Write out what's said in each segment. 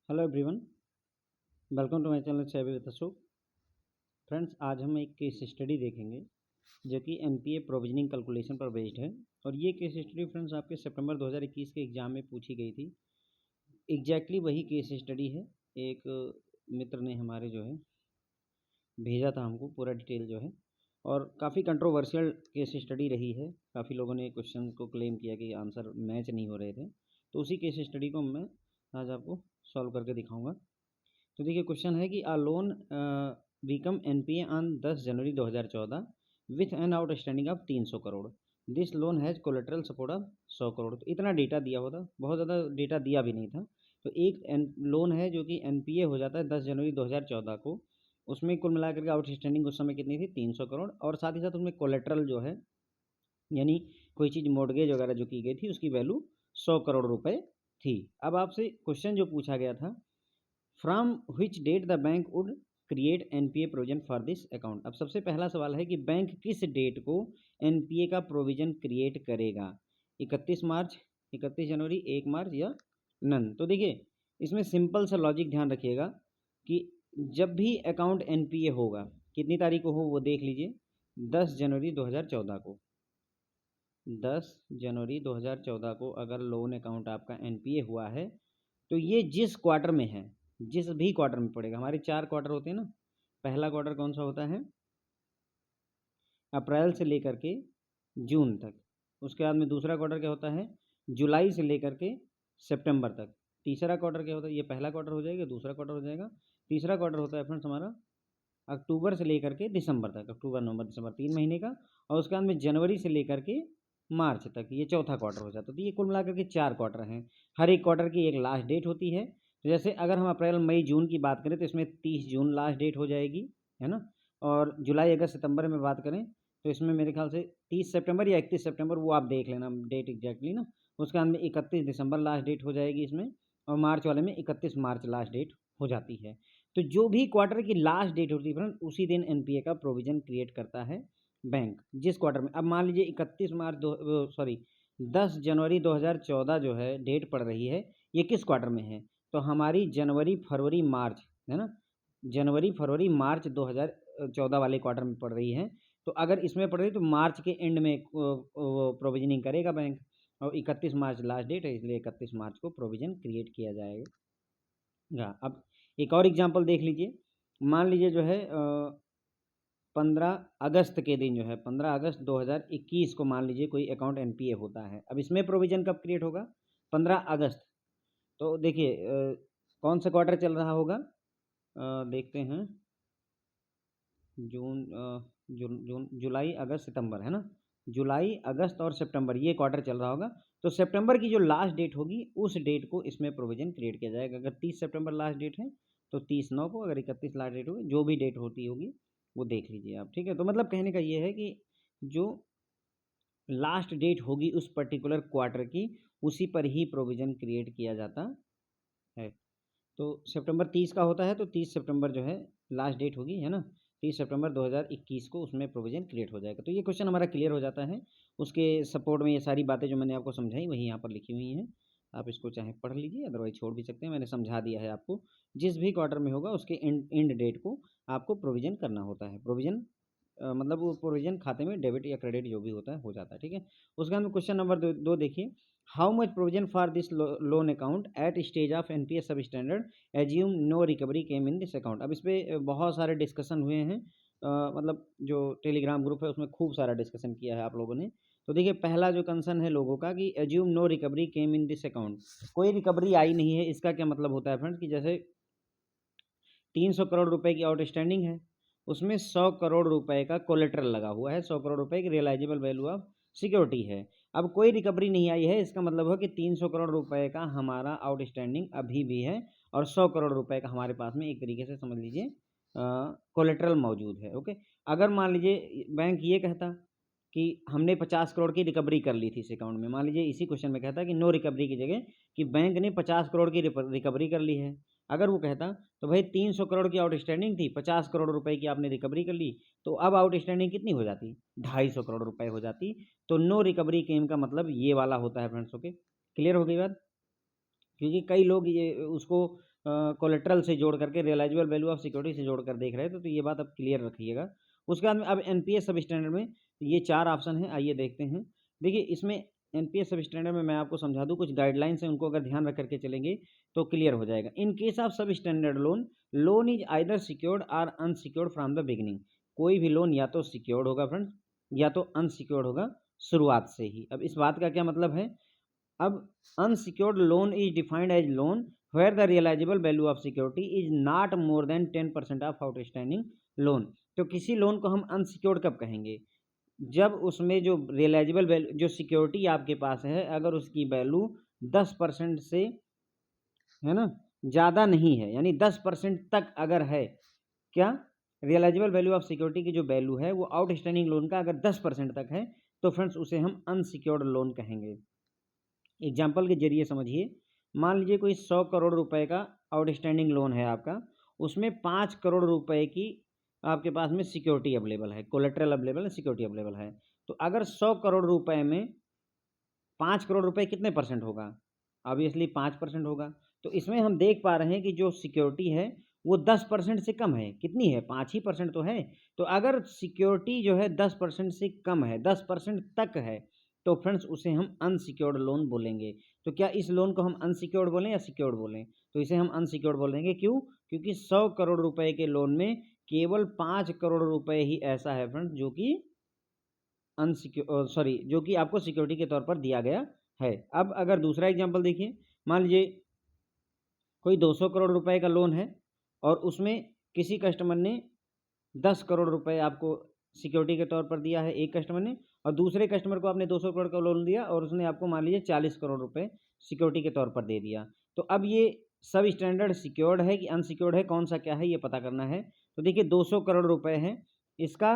Hello everyone, welcome to my channel savvy with Ashok. Friends, आज हम एक केस स्टडी देखेंगे जो कि एनपीए प्रोविजनिंग कैलकुलेशन पर बेस्ड है। और ये केस स्टडी फ्रेंड्स आपके सितंबर 2021 के एग्ज़ाम में पूछी गई थी। एग्जैक्टली वही केस स्टडी है। एक मित्र ने हमारे जो है भेजा था हमको पूरा डिटेल जो है, और काफ़ी कंट्रोवर्शियल केस स्टडी रही है। काफ़ी लोगों ने क्वेश्चन को क्लेम किया कि आंसर मैच नहीं हो रहे थे, तो उसी केस स्टडी को मैं आज आपको सॉल्व करके दिखाऊंगा। तो देखिए, क्वेश्चन है कि a loan become NPA on 10 January 2014 with an outstanding of 300 crore. This loan has collateral support of 100 crore. तो इतना डेटा दिया होता, बहुत ज़्यादा डेटा दिया भी नहीं था। तो एक लोन है जो कि एनपीए हो जाता है 10 जनवरी 2014 को। उसमें कुल मिलाकर के आउटस्टैंडिंग उस समय कितनी थी? 300 करोड़। और साथ ही साथ उसमें कोलेटरल जो है, यानी कोई चीज़ मॉर्गेज वगैरह जो की गई थी, उसकी वैल्यू 100 करोड़ रुपए थी। अब आपसे क्वेश्चन जो पूछा गया था, from which date the bank would create NPA provision for this account. अब सबसे पहला सवाल है कि बैंक किस डेट को एनपीए का प्रोविजन क्रिएट करेगा? 31 मार्च, 31 जनवरी, 1 मार्च या नन? तो देखिए, इसमें सिंपल सा लॉजिक ध्यान रखिएगा कि जब भी अकाउंट एनपीए होगा, कितनी तारीख को हो वो देख लीजिए, 10 जनवरी 2014 को। 10 जनवरी 2014 को अगर लोन अकाउंट आपका एनपीए हुआ है, तो ये जिस क्वार्टर में है, जिस भी क्वार्टर में पड़ेगा, हमारे 4 क्वार्टर होते हैं ना। पहला क्वार्टर कौन सा होता है? अप्रैल से लेकर के जून तक। उसके बाद में दूसरा क्वार्टर क्या होता है? जुलाई से लेकर के सितंबर तक। तीसरा क्वार्टर क्या होता है? ये पहला क्वार्टर हो जाएगा, दूसरा क्वार्टर हो जाएगा। तीसरा क्वार्टर होता है फ्रेंड्स हमारा अक्टूबर से लेकर के दिसंबर तक, अक्टूबर नवंबर दिसंबर 3 महीने का। और उसके बाद में जनवरी से लेकर के मार्च तक, ये चौथा क्वार्टर हो जाता है। तो ये कुल मिलाकर के 4 क्वार्टर हैं। हर एक क्वार्टर की एक लास्ट डेट होती है। तो जैसे अगर हम अप्रैल मई जून की बात करें तो इसमें 30 जून लास्ट डेट हो जाएगी, है ना। और जुलाई अगस्त सितंबर में बात करें तो इसमें मेरे ख्याल से 30 सितंबर या 31 सितंबर, वो आप देख लेना डेट एग्जैक्टली ना। उसके बाद में 31 दिसंबर लास्ट डेट हो जाएगी इसमें। और मार्च वाले में 31 मार्च लास्ट डेट हो जाती है। तो जो भी क्वार्टर की लास्ट डेट होती है फ्रेंड, उसी दिन एनपीए का प्रोविजन क्रिएट करता है बैंक, जिस क्वार्टर में। अब मान लीजिए 31 मार्च दो सॉरी 10 जनवरी 2014 जो है डेट पड़ रही है, ये किस क्वार्टर में है? तो हमारी जनवरी फरवरी मार्च, है ना, जनवरी फरवरी मार्च 2014 वाले क्वार्टर में पड़ रही है। तो अगर इसमें पड़ रही तो मार्च के एंड में वो प्रोविजनिंग करेगा बैंक। और 31 मार्च लास्ट डेट है, इसलिए 31 मार्च को प्रोविजन क्रिएट किया जाएगा। अब एक और एग्जांपल देख लीजिए। मान लीजिए जो है 15 अगस्त के दिन जो है, 15 अगस्त 2021 को मान लीजिए कोई अकाउंट एनपीए होता है। अब इसमें प्रोविजन कब क्रिएट होगा? 15 अगस्त। तो देखिए कौन सा क्वार्टर चल रहा होगा? देखते हैं। जून जून जून जुलाई अगस्त सितंबर, है ना। जुलाई अगस्त और सितंबर, ये क्वार्टर चल रहा होगा। तो सितंबर की जो लास्ट डेट होगी, उस डेट को इसमें प्रोविजन क्रिएट किया जाएगा। अगर 30 सितंबर लास्ट डेट है तो 30/9 को, अगर 31 लास्ट डेट होगी, जो भी डेट होती होगी वो देख लीजिए आप, ठीक है। तो मतलब कहने का ये है कि जो लास्ट डेट होगी उस पर्टिकुलर क्वार्टर की, उसी पर ही प्रोविजन क्रिएट किया जाता है। तो सितंबर 30 का होता है, तो 30 सितंबर जो है लास्ट डेट होगी, है ना। 30 सितंबर 2021 को उसमें प्रोविजन क्रिएट हो जाएगा। तो ये क्वेश्चन हमारा क्लियर हो जाता है। उसके सपोर्ट में ये सारी बातें जो मैंने आपको समझाई वही यहाँ पर लिखी हुई हैं। आप इसको चाहे पढ़ लीजिए, अदरवाइज छोड़ भी सकते हैं। मैंने समझा दिया है आपको। जिस भी क्वार्टर में होगा उसके एंड डेट को आपको प्रोविजन करना होता है। प्रोविजन मतलब वो प्रोविजन खाते में डेबिट या क्रेडिट जो भी होता है हो जाता है, ठीक है। उसके बाद में क्वेश्चन नंबर दो देखिए। How much provision for this loan account at stage of NPAs substandard assume no recovery came in this account. अब इस पर बहुत सारे डिस्कशन हुए हैं। मतलब जो टेलीग्राम ग्रुप है उसमें खूब सारा डिस्कशन किया है आप लोगों ने। तो देखिए, पहला जो कंसर्न है लोगों का कि assume no recovery came in this account, कोई रिकवरी आई नहीं है। इसका क्या मतलब होता है फ्रेंड्स कि जैसे 300 करोड़ रुपए की आउटस्टैंडिंग है, उसमें 100 करोड़ रुपए का कोलेटरल लगा हुआ है, 100 करोड़ रुपए की रियलाइजेबल वैल्यू ऑफ सिक्योरिटी है। अब कोई रिकवरी नहीं आई है, इसका मतलब है कि 300 करोड़ रुपए का हमारा आउटस्टैंडिंग अभी भी है, और 100 करोड़ रुपए का हमारे पास में एक तरीके से समझ लीजिए कोलेटरल मौजूद है। ओके। अगर मान लीजिए बैंक ये कहता कि हमने 50 करोड़ की रिकवरी कर ली थी इस अकाउंट में, मान लीजिए इसी क्वेश्चन में कहता कि नो रिकवरी की जगह कि बैंक ने 50 करोड़ की रिकवरी कर ली है। अगर वो कहता तो भाई 300 करोड़ की आउटस्टैंडिंग थी, 50 करोड़ रुपए की आपने रिकवरी कर ली, तो अब आउटस्टैंडिंग कितनी हो जाती? 250 करोड़ रुपए हो जाती। तो नो रिकवरी क्लेम का मतलब ये वाला होता है फ्रेंड्स। ओके, क्लियर हो गई बात? क्योंकि कई लोग ये उसको कोलेट्रल से जोड़ करके, रियलाइजेबल वैल्यू ऑफ सिक्योरिटी से जोड़ कर देख रहे थे, तो ये बात अब क्लियर रखिएगा। उसके बाद में अब एनपीएस सब स्टैंडर्ड में ये 4 ऑप्शन हैं, आइए देखते हैं। देखिए इसमें एनपीएस सब स्टैंडर्ड में मैं आपको समझा दूँ, कुछ गाइडलाइंस हैं, उनको अगर ध्यान रख करके चलेंगे तो क्लियर हो जाएगा। इन केस ऑफ सब standard loan, loan is either secured और अनसिक्योर्ड फ्रॉम द बिगिनिंग। कोई भी लोन या तो सिक्योर्ड होगा फ्रेंड्स, या तो अनसिक्योर्ड होगा शुरुआत से ही। अब इस बात का क्या मतलब है? अब unsecured loan is defined as loan where the realisable value of security is not more than 10% of outstanding loan. तो किसी लोन को हम अनसिक्योर्ड कब कहेंगे? जब उसमें जो रियलाइजेबल वैल्यू, जो सिक्योरिटी आपके पास है, अगर उसकी वैल्यू 10% से, है ना, ज़्यादा नहीं है, यानी 10% तक अगर है, क्या रियलाइजेबल वैल्यू ऑफ सिक्योरिटी की जो वैल्यू है वो आउटस्टैंडिंग लोन का अगर 10% तक है, तो फ्रेंड्स उसे हम अनसिक्योर्ड लोन कहेंगे। एग्जाम्पल के जरिए समझिए, मान लीजिए कोई 100 करोड़ रुपए का आउटस्टैंडिंग लोन है आपका, उसमें 5 करोड़ रुपए की आपके पास में सिक्योरिटी अवेलेबल है, कोलेट्रल अवेलेबल है, सिक्योरिटी अवेलेबल है। तो अगर 100 करोड़ रुपए में 5 करोड़ रुपए कितने परसेंट होगा? ऑब्वियसली 5% होगा। तो इसमें हम देख पा रहे हैं कि जो सिक्योरिटी है वो 10% से कम है। कितनी है? 5 ही परसेंट तो है। तो अगर सिक्योरिटी जो है 10% से कम है, 10% तक है, तो फ्रेंड्स उसे हम अनसिक्योर्ड लोन बोलेंगे। तो क्या इस लोन को हम अनसिक्योर्ड बोलें या सिक्योर्ड बोलें? तो इसे हम अनसिक्योर्ड बोलेंगे। क्यों? क्योंकि 100 करोड़ रुपए के लोन में केवल 5 करोड़ रुपए ही ऐसा है फ्रेंड्स जो कि जो कि आपको सिक्योरिटी के तौर पर दिया गया है। अब अगर दूसरा एग्जांपल देखिए, मान लीजिए कोई 200 करोड़ रुपए का लोन है और उसमें किसी कस्टमर ने 10 करोड़ रुपए आपको सिक्योरिटी के तौर पर दिया है, एक कस्टमर ने, और दूसरे कस्टमर को आपने 200 करोड़ का लोन दिया और उसने आपको मान लीजिए 40 करोड़ रुपए सिक्योरिटी के तौर पर दे दिया। तो अब ये सब स्टैंडर्ड सिक्योर्ड है कि अनसिक्योर्ड है, कौन सा क्या है, ये पता करना है। तो देखिए 200 करोड़ रुपए है, इसका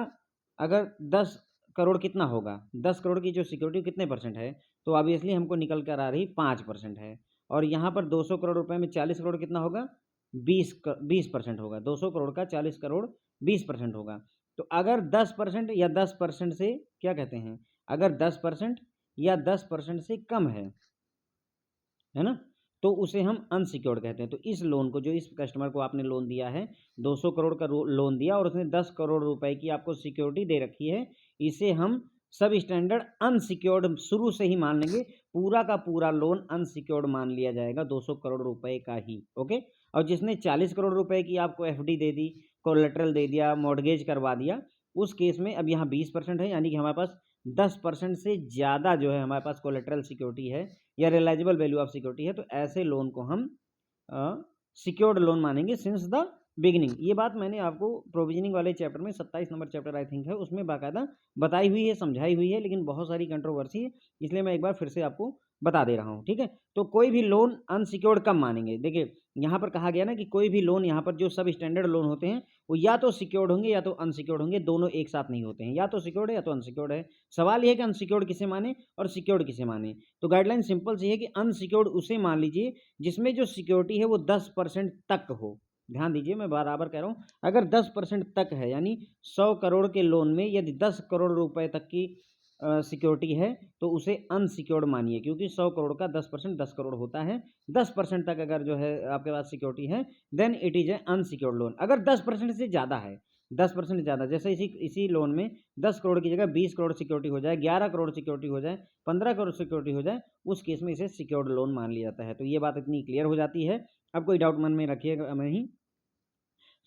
अगर 10 करोड़ कितना होगा? 10 करोड़ की जो सिक्योरिटी कितने परसेंट है? तो ऑब्वियसली हमको निकल कर आ रही 5% है। और यहाँ पर 200 करोड़ रुपए में 40 करोड़ कितना होगा? 20% होगा। 200 करोड़ का 40 करोड़ 20% होगा। तो अगर 10% या 10% से क्या कहते हैं? अगर 10% या 10% से कम है ना? तो उसे हम अनसिक्योर्ड कहते हैं। तो इस लोन को, जो इस कस्टमर को आपने लोन दिया है, 200 करोड़ का लोन दिया और उसने 10 करोड़ रुपए की आपको सिक्योरिटी दे रखी है, इसे हम सब स्टैंडर्ड अनसिक्योर्ड शुरू से ही मान लेंगे। पूरा का पूरा लोन अनसिक्योर्ड मान लिया जाएगा 200 करोड़ रुपए का ही। ओके। और जिसने 40 करोड़ रुपए की आपको एफडी दे दी, कोलेटरल दे दिया, मॉर्गेज करवा दिया, उस केस में अब यहाँ 20% है, यानी कि हमारे पास 10% से ज़्यादा जो है हमारे पास कोलेटरल सिक्योरिटी है या रियलाइजेबल वैल्यू ऑफ सिक्योरिटी है, तो ऐसे लोन को हम सिक्योर्ड लोन मानेंगे सिंस द बिगिनिंग। ये बात मैंने आपको प्रोविजनिंग वाले चैप्टर में 27 नंबर चैप्टर आई थिंक है, उसमें बाकायदा बताई हुई है, समझाई हुई है, लेकिन बहुत सारी कंट्रोवर्सी है, इसलिए मैं एक बार फिर से आपको बता दे रहा हूँ। ठीक है। तो कोई भी लोन अनसिक्योर्ड कब मानेंगे? देखिए यहाँ पर कहा गया ना कि कोई भी लोन, यहाँ पर जो सब स्टैंडर्ड लोन होते हैं वो या तो सिक्योर्ड होंगे या तो अनसिक्योर्ड होंगे, दोनों एक साथ नहीं होते हैं। या तो सिक्योर्ड है या तो अनसिक्योर्ड है। सवाल यह है कि अनसिक्योर्ड किसे माने और सिक्योर्ड किसे माने। तो गाइडलाइन सिंपल सी है कि अनसिक्योर्ड उसे मान लीजिए जिसमें जो सिक्योरिटी है वो 10% तक हो। ध्यान दीजिए, मैं बराबर कह रहा हूँ, अगर 10% तक है, यानी 100 करोड़ के लोन में यदि 10 करोड़ रुपए तक की सिक्योरिटी है, तो उसे अनसिक्योर्ड मानिए, क्योंकि 100 करोड़ का 10% 10 करोड़ होता है। 10% तक अगर जो है आपके पास सिक्योरिटी है, then it is a unsecured loan. अगर 10% से ज़्यादा है, 10% से ज़्यादा, जैसे इसी लोन में 10 करोड़ की जगह 20 करोड़ सिक्योरिटी हो जाए, 11 करोड़ सिक्योरिटी हो जाए, 15 करोड़ सिक्योरिटी हो जाए, उस केस में इसे सिक्योर्ड लोन मान लिया जाता है। तो ये बात इतनी क्लियर हो जाती है। अब कोई डाउट मन में रखिएगा नहीं।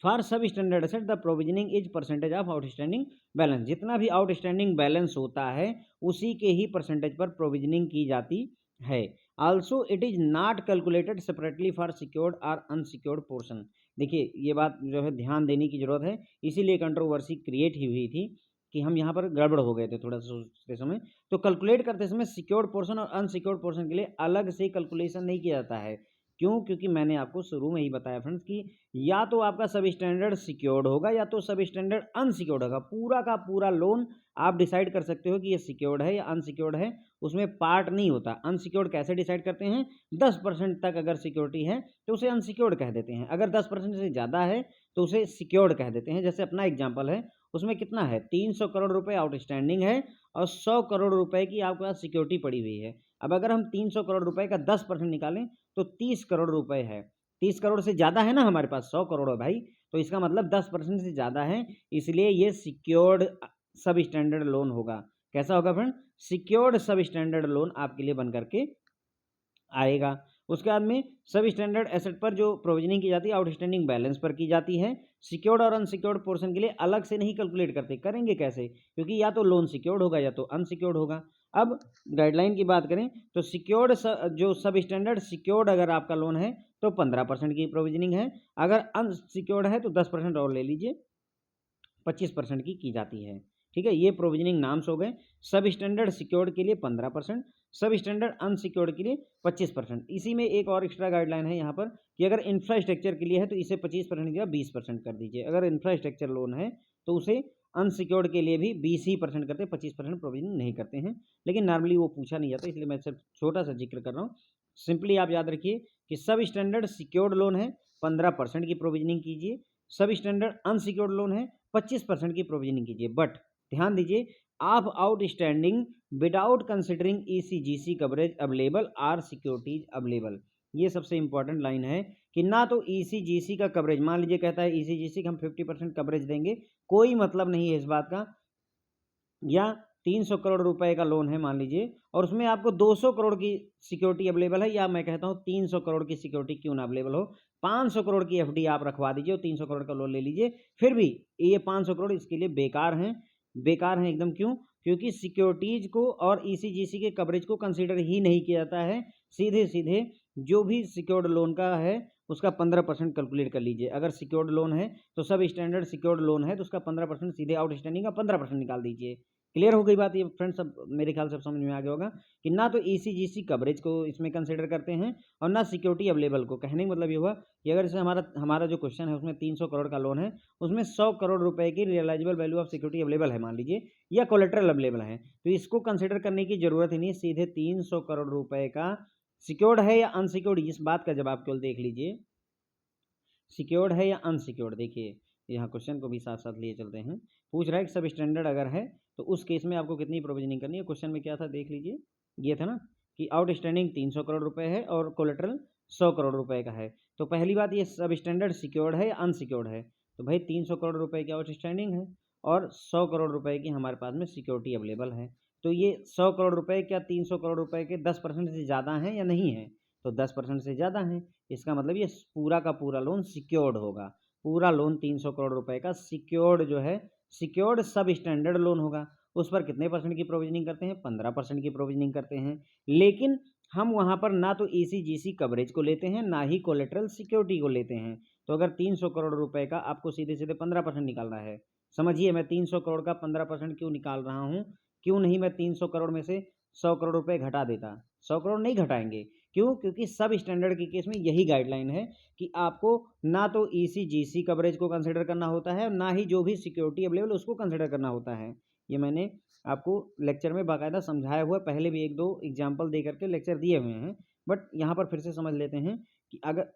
फॉर सब standard asset the provisioning is percentage of outstanding balance. जितना भी आउटस्टैंडिंग बैलेंस होता है उसी के ही परसेंटेज पर प्रोविजनिंग की जाती है। Also it is not calculated separately for secured और अनसिक्योर्ड पोर्शन। देखिए ये बात जो है ध्यान देने की जरूरत है, इसीलिए कंट्रोवर्सी क्रिएट ही हुई थी कि हम यहाँ पर गड़बड़ हो गए थे थोड़ा सा सोचते समय। तो कैलकुलेट करते समय सिक्योर्ड पोर्शन और अनसिक्योर्ड पोर्शन के लिए अलग से कैलकुलेशन नहीं किया जाता है। क्यों? क्योंकि मैंने आपको शुरू में ही बताया फ्रेंड्स कि या तो आपका सब स्टैंडर्ड सिक्योर्ड होगा या तो सब स्टैंडर्ड अनसिक्योर्ड होगा। पूरा का पूरा लोन आप डिसाइड कर सकते हो कि ये सिक्योर्ड है या अनसिक्योर्ड है, उसमें पार्ट नहीं होता। अनसिक्योर्ड कैसे डिसाइड करते हैं? 10% तक अगर सिक्योरिटी है तो उसे अनसिक्योर्ड कह देते हैं, अगर 10% से ज़्यादा है तो उसे सिक्योर्ड कह देते हैं। जैसे अपना एग्जाम्पल है, उसमें कितना है? 300 करोड़ रुपए आउटस्टैंडिंग है और 100 करोड़ रुपए की आपके पास सिक्योरिटी पड़ी हुई है। अब अगर हम 300 करोड़ रुपए का 10% निकालें तो 30 करोड़ रुपए है। 30 करोड़ से ज़्यादा है ना हमारे पास, 100 करोड़ है भाई, तो इसका मतलब 10% से ज़्यादा है, इसलिए ये सिक्योर्ड सब स्टैंडर्ड लोन होगा। कैसा होगा फ्रेंड? सिक्योर्ड सब स्टैंडर्ड लोन आपके लिए बन करके आएगा। उसके बाद में सब स्टैंडर्ड एसेट पर जो प्रोविजनिंग की जाती है आउटस्टैंडिंग बैलेंस पर की जाती है। सिक्योर्ड और अनसिक्योर्ड पोर्शन के लिए अलग से नहीं कैलकुलेट करते, करेंगे कैसे? क्योंकि या तो लोन सिक्योर्ड होगा या तो अनसिक्योर्ड होगा। अब गाइडलाइन की बात करें तो सिक्योर्ड जो सब स्टैंडर्ड सिक्योर्ड अगर आपका लोन है तो 15% की प्रोविजनिंग है, अगर अनसिक्योर्ड है तो 10% और ले लीजिए, 25% की जाती है। ठीक है, ये प्रोविजनिंग नाम्स हो गए। सब स्टैंडर्ड सिक्योर्ड के लिए 15%, सब स्टैंडर्ड अनसिक्योर्ड के लिए 25%। इसी में एक और एक्स्ट्रा गाइडलाइन है यहाँ पर कि अगर इंफ्रास्ट्रक्चर के लिए है तो इसे 25% या 20% कर दीजिए। अगर इंफ्रास्ट्रक्चर लोन है तो उसे अनसिक्योर्ड के लिए भी 20% करते हैं, 25% प्रोविजनिंग नहीं करते हैं। लेकिन नॉर्मली वो पूछा नहीं जाता, इसलिए मैं सिर्फ छोटा सा जिक्र कर रहा हूँ। सिंपली आप याद रखिए कि सब स्टैंडर्ड सिक्योर्ड लोन है 15% की प्रोविजनिंग कीजिए, सब स्टैंडर्ड अनसिक्योर्ड लोन है 25% की प्रोविजनिंग कीजिए। बट ध्यान दीजिए, आप outstanding without considering ECGC coverage available R securities available. ये सबसे इंपॉर्टेंट लाइन है कि ना तो ईसीजीसी का कवरेज, मान लीजिए कहता है ईसीजीसी का हम 50% कवरेज देंगे, कोई मतलब नहीं है इस बात का, या 300 करोड़ रुपए का लोन है मान लीजिए और उसमें आपको 200 करोड़ की सिक्योरिटी अवेलेबल है, या मैं कहता हूँ 300 करोड़ की सिक्योरिटी क्यों ना अवेलेबल हो, 500 करोड़ की एफडी आप रखवा दीजिए और 300 करोड़ का लोन ले लीजिए, फिर भी ये 500 करोड़ इसके लिए बेकार हैं। बेकार हैं एकदम, क्यों? क्योंकि सिक्योरिटीज को और ईसीजीसी के कवरेज को कंसीडर ही नहीं किया जाता है। सीधे सीधे जो भी सिक्योर्ड लोन का है उसका 15% कैलकुलेट कर लीजिए। अगर सिक्योर्ड लोन है तो सब स्टैंडर्ड सिक्योर्ड लोन है तो उसका 15% सीधे आउटस्टैंडिंग का 15% निकाल दीजिए। क्लियर हो गई बात? ये फ्रेंड्स सब मेरे ख्याल से समझ में आ गया होगा कि ना तो ईसीजीसी कवरेज को इसमें कंसीडर करते हैं और ना सिक्योरिटी अवेलेबल को। कहने का मतलब ये हुआ कि अगर जैसे हमारा हमारा जो क्वेश्चन है उसमें 300 करोड़ का लोन है, उसमें 100 करोड़ रुपए की realisable value of security available है मान लीजिए, या कोलेट्रल अवेलेबल है, तो इसको कंसीडर करने की जरूरत ही नहीं, सीधे 300 करोड़ रुपए का सिक्योर्ड है या अनसिक्योर्ड, इस बात का जवाब केवल देख लीजिए, सिक्योर्ड है या अनसिक्योर्ड। देखिए यहाँ क्वेश्चन को भी साथ साथ लिए चलते हैं। पूछ रहा है कि सब स्टैंडर्ड अगर है तो उस केस में आपको कितनी प्रोविजनिंग करनी है। क्वेश्चन में क्या था देख लीजिए, ये था ना कि आउटस्टैंडिंग 300 करोड़ रुपए है और कोलेट्रल 100 करोड़ रुपए का है। तो पहली बात, ये सब स्टैंडर्ड सिक्योर्ड है या अनसिक्योर्ड है? तो भाई 300 करोड़ रुपए की आउटस्टैंडिंग है और 100 करोड़ रुपए की हमारे पास में सिक्योरिटी अवेलेबल है। तो ये 100 करोड़ रुपए क्या 300 करोड़ रुपए के 10% से ज़्यादा हैं या नहीं है? तो 10% से ज़्यादा हैं। इसका मतलब ये पूरा का पूरा लोन सिक्योर्ड होगा। पूरा लोन 300 करोड़ रुपए का सिक्योर्ड जो है, सिक्योर्ड सब स्टैंडर्ड लोन होगा। उस पर कितने परसेंट की प्रोविजनिंग करते हैं? 15% की प्रोविजनिंग करते हैं। लेकिन हम वहाँ पर ना तो ईसीजीसी कवरेज को लेते हैं, ना ही कोलेटरल सिक्योरिटी को लेते हैं। तो अगर 300 करोड़ रुपए का आपको सीधे-सीधे 15% निकालना है, समझिए मैं 300 करोड़ का 15% क्यों निकाल रहा हूँ? क्यों नहीं मैं 300 करोड़ में से 100 करोड़ रुपए घटा देता? 100 करोड़ नहीं घटाएँगे। क्यों? क्योंकि सब स्टैंडर्ड के केस में यही गाइडलाइन है कि आपको ना तो ईसीजीसी कवरेज को कंसीडर करना होता है, ना ही जो भी सिक्योरिटी अवेलेबल उसको कंसीडर करना होता है। ये मैंने आपको लेक्चर में बाकायदा समझाया हुआ है, पहले भी 1-2 एग्जाम्पल दे करके लेक्चर दिए हुए हैं। बट यहाँ पर फिर से समझ लेते हैं कि अगर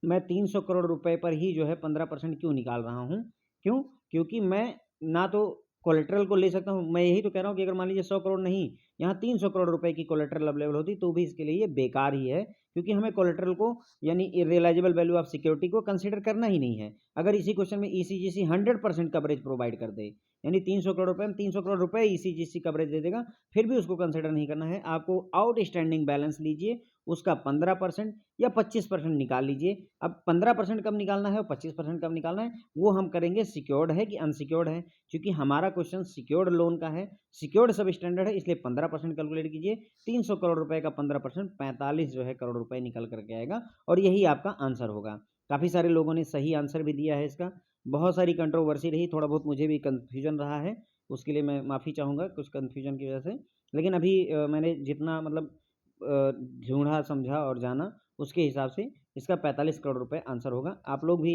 मैं 300 करोड़ रुपए पर ही जो है 15% क्यों निकाल रहा हूँ? क्यों? क्योंकि मैं ना तो कोलेटरल को ले सकता हूँ, मैं यही तो कह रहा हूँ कि अगर मान लीजिए 100 करोड़ नहीं, यहाँ 300 करोड़ रुपए की कोलेटरल अवेलेबल होती तो भी इसके लिए ये बेकार ही है, क्योंकि हमें कोलेटरल को यानी रियलाइजेबल वैल्यू ऑफ सिक्योरिटी को कंसीडर करना ही नहीं है। अगर इसी क्वेश्चन में ईसीजीसी 100% कवरेज प्रोवाइड कर दे, यानी 300 करोड़ रुपए में 300 करोड़ रुपए ईसीजीसी कवरेज दे देगा, फिर भी उसको कंसीडर नहीं करना है। आपको आउटस्टैंडिंग बैलेंस लीजिए, उसका 15% या 25% निकाल लीजिए। अब 15% कब निकालना है और 25% कब निकालना है, वो हम करेंगे सिक्योर्ड है कि अनसिक्योर्ड है। क्योंकि हमारा क्वेश्चन सिक्योर्ड लोन का है, सिक्योर्ड सब स्टैंडर्ड है, इसलिए 15% कैलकुलेट कीजिए। 300 करोड़ रुपए का 15% 45 जो है करोड़ रुपए निकल करके आएगा और यही आपका आंसर होगा। काफ़ी सारे लोगों ने सही आंसर भी दिया है इसका। बहुत सारी कंट्रोवर्सी रही, थोड़ा बहुत मुझे भी कन्फ्यूजन रहा है, उसके लिए मैं माफ़ी चाहूँगा कुछ कन्फ्यूजन की वजह से। लेकिन अभी मैंने जितना मतलब ढूँढा, समझा और जाना, उसके हिसाब से इसका 45 करोड़ रुपए आंसर होगा। आप लोग भी,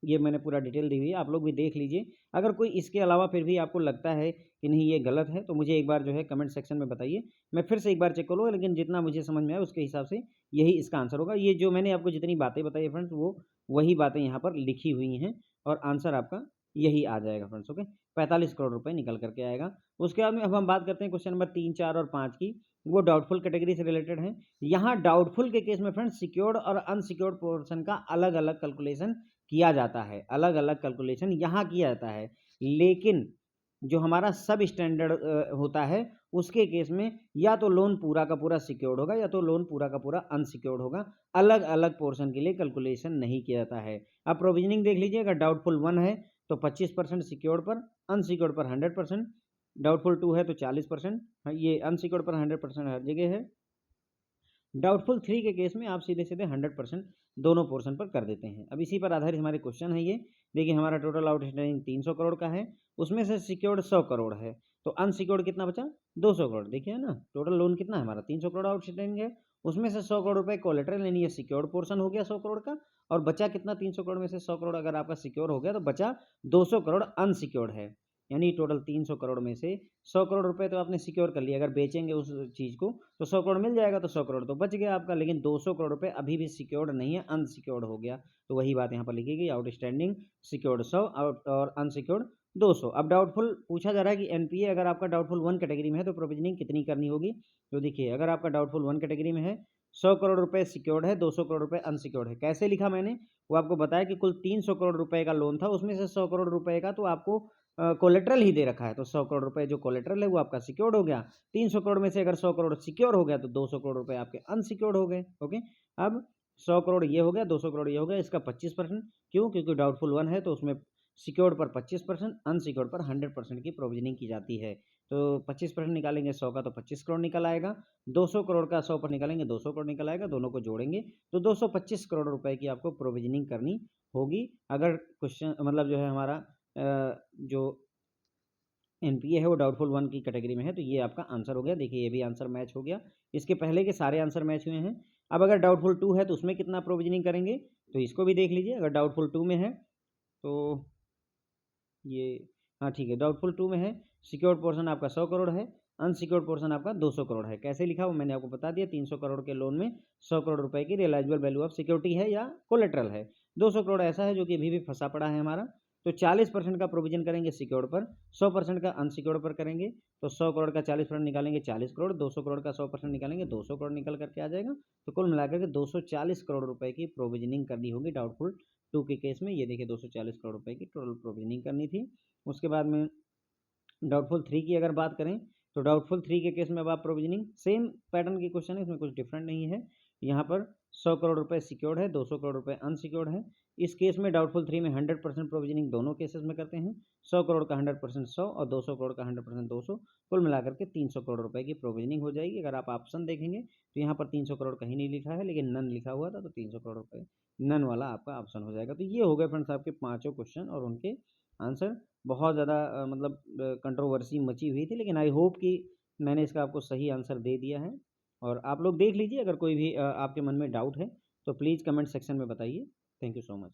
ये मैंने पूरा डिटेल दी हुई है, आप लोग भी देख लीजिए। अगर कोई इसके अलावा फिर भी आपको लगता है कि नहीं ये गलत है, तो मुझे एक बार जो है कमेंट सेक्शन में बताइए। मैं फिर से एक बार चेक कर लूँगा, लेकिन जितना मुझे समझ में आया उसके हिसाब से यही इसका आंसर होगा। ये जो मैंने आपको जितनी बातें बताई है फ्रेंड्स, वो वही बातें यहाँ पर लिखी हुई हैं और आंसर आपका यही आ जाएगा फ्रेंड्स, ओके। 45 करोड़ रुपए निकल कर के आएगा। उसके बाद में अब हम बात करते हैं क्वेश्चन नंबर 3, 4 और 5 की। वो डाउटफुल कैटेगरी से रिलेटेड है। यहाँ डाउटफुल के केस में फ्रेंड्स सिक्योर्ड और अनसिक्योर्ड पोर्शन का अलग अलग कैलकुलेशन किया जाता है, अलग अलग कैलकुलेशन यहाँ किया जाता है। लेकिन जो हमारा सब स्टैंडर्ड होता है उसके केस में या तो लोन पूरा का पूरा सिक्योर्ड होगा या तो लोन पूरा का पूरा अनसिक्योर्ड होगा, अलग अलग पोर्शन के लिए कैलकुलेशन नहीं किया जाता है। अब प्रोविजनिंग देख लीजिए, अगर डाउटफुल 1 है तो 25% सिक्योर्ड पर, अनसिक्योर्ड पर 100%, डाउटफुल 2 है तो 40%, ये अनसिक्योर्ड पर 100% हर जगह है। डाउटफुल 3 के केस में आप सीधे सीधे 100% दोनों पोर्शन पर कर देते हैं। अब इसी पर आधारित हमारे क्वेश्चन है ये। देखिए हमारा टोटल आउटस्टैंडिंग 300 करोड़ का है, उसमें से सिक्योर्ड 100 करोड़ है, तो अनसिक्योर्ड कितना बचा 200 करोड़। देखिए है ना, टोटल लोन कितना है हमारा 300 करोड़ आउटस्टैंडिंग है, उसमें से 100 करोड़ रुपए कोलेटरल यानी ये सिक्योर्ड पोर्शन हो गया 100 करोड़ का, और बचा कितना 300 करोड़ में से 100 करोड़ अगर आपका सिक्योर हो गया तो बचा 200 करोड़ अनसिक्योर्ड है। यानी टोटल 300 करोड़ में से 100 करोड़ रुपए तो आपने सिक्योर कर लिया, अगर बेचेंगे उस चीज़ को तो 100 करोड़ मिल जाएगा, तो 100 करोड़ तो बच गया आपका, लेकिन 200 करोड़ रुपए अभी भी सिक्योर्ड नहीं है, अनसिक्योर्ड हो गया। तो वही बात यहाँ पर लिखी गई, आउटस्टैंडिंग सिक्योर्ड 100 और अनसिक्योर्ड 200। अब डाउटफुल पूछा जा रहा है कि एनपीए अगर आपका डाउटफुल 1 कैटेगरी में है तो प्रोविजनिंग कितनी करनी होगी। तो देखिए अगर आपका डाउटफुल 1 कैटेगरी में है 100 करोड़ रुपए सिक्योर्ड है, 200 करोड़ रुपए अनसिक्योर्ड है। कैसे लिखा मैंने वो आपको बताया कि कुल 300 करोड़ रुपए का लोन था, उसमें से 100 करोड़ रुपए का तो आपको कोलेटरल ही दे रखा है, तो 100 करोड़ रुपए जो कोलेटरल है वो आपका सिक्योर्ड हो गया। 300 करोड़ में से अगर 100 करोड़ सिक्योर हो गया तो 200 करोड़ रुपए आपके अनसिक्योर्ड हो गए। ओके, अब 100 करोड़ ये हो गया, 200 करोड़ ये हो गया, इसका 25%। क्यों? क्योंकि डाउटफुल 1 है तो उसमें सिक्योर्ड पर 25%, अनसिक्योर्ड पर 100% की प्रोविजनिंग की जाती है। तो 25% निकालेंगे 100 का तो 25 करोड़ निकल आएगा, 200 करोड़ का 100 पर निकालेंगे 200 करोड़ निकल आएगा, दोनों को जोड़ेंगे तो 225 करोड़ रुपए की आपको प्रोविजनिंग करनी होगी। अगर क्वेश्चन मतलब जो है हमारा जो एनपीए है वो डाउटफुल 1 की कैटेगरी में है, तो ये आपका आंसर हो गया। देखिए ये भी आंसर मैच हो गया, इसके पहले के सारे आंसर मैच हुए हैं। अब अगर डाउटफुल 2 है तो उसमें कितना प्रोविजनिंग करेंगे, तो इसको भी देख लीजिए। अगर डाउटफुल 2 में है तो ये, हाँ ठीक है, डाउटफुल 2 में है, सिक्योर्ड पोर्शन आपका 100 करोड़ है, अनसिक्योर्ड पोर्शन आपका 200 करोड़ है। कैसे लिखा वो मैंने आपको बता दिया, 300 करोड़ के लोन में 100 करोड़ रुपए की रियलाइजेबल वैल्यू ऑफ सिक्योरिटी है या कोलेटरल है, 200 करोड़ ऐसा है जो कि अभी भी फंसा पड़ा है हमारा। तो 40% का प्रोविजन करेंगे सिक्योर्ड पर, 100% का अनसिक्योर्ड पर करेंगे, तो 100 करोड़ का 40% निकालेंगे 40 करोड़, 200 करोड़ का 100% निकालेंगे 200 करोड़ निकल करके आ जाएगा। तो कुल मिलाकर के 240 करोड़ रुपए की प्रोविजनिंग करनी होगी डाउटफुल 2 के केस में। ये देखिए 240 करोड़ रुपए की टोटल प्रोविजनिंग करनी थी। उसके बाद में डाउटफुल 3 की अगर बात करें तो डाउटफुल 3 के केस में अब आप प्रोविजनिंग सेम पैटर्न की क्वेश्चन है, इसमें कुछ डिफरेंट नहीं है। यहाँ पर 100 करोड़ रुपए सिक्योर्ड है, 200 करोड़ रुपए अनसिक्योर्ड है। इस केस में डाउटफुल 3 में 100% प्रोविजनिंग दोनों केसेस में करते हैं, 100 करोड़ का 100% 100 और 200 करोड़ का 100% 200, कुल मिलाकर के 300 करोड़ रुपए की प्रोविजनिंग हो जाएगी। अगर आप ऑप्शन देखेंगे तो यहाँ पर 300 करोड़ कहीं नहीं लिखा है, लेकिन नन लिखा हुआ था, तो 300 करोड़ रुपए नन वाला आपका ऑप्शन हो जाएगा। तो ये हो गए फ्रेंड्स आपके पाँचों क्वेश्चन और उनके आंसर। बहुत ज़्यादा मतलब कंट्रोवर्सी मची हुई थी, लेकिन आई होप कि मैंने इसका आपको सही आंसर दे दिया है। और आप लोग देख लीजिए, अगर कोई भी आपके मन में डाउट है तो प्लीज़ कमेंट सेक्शन में बताइए। Thank you so much.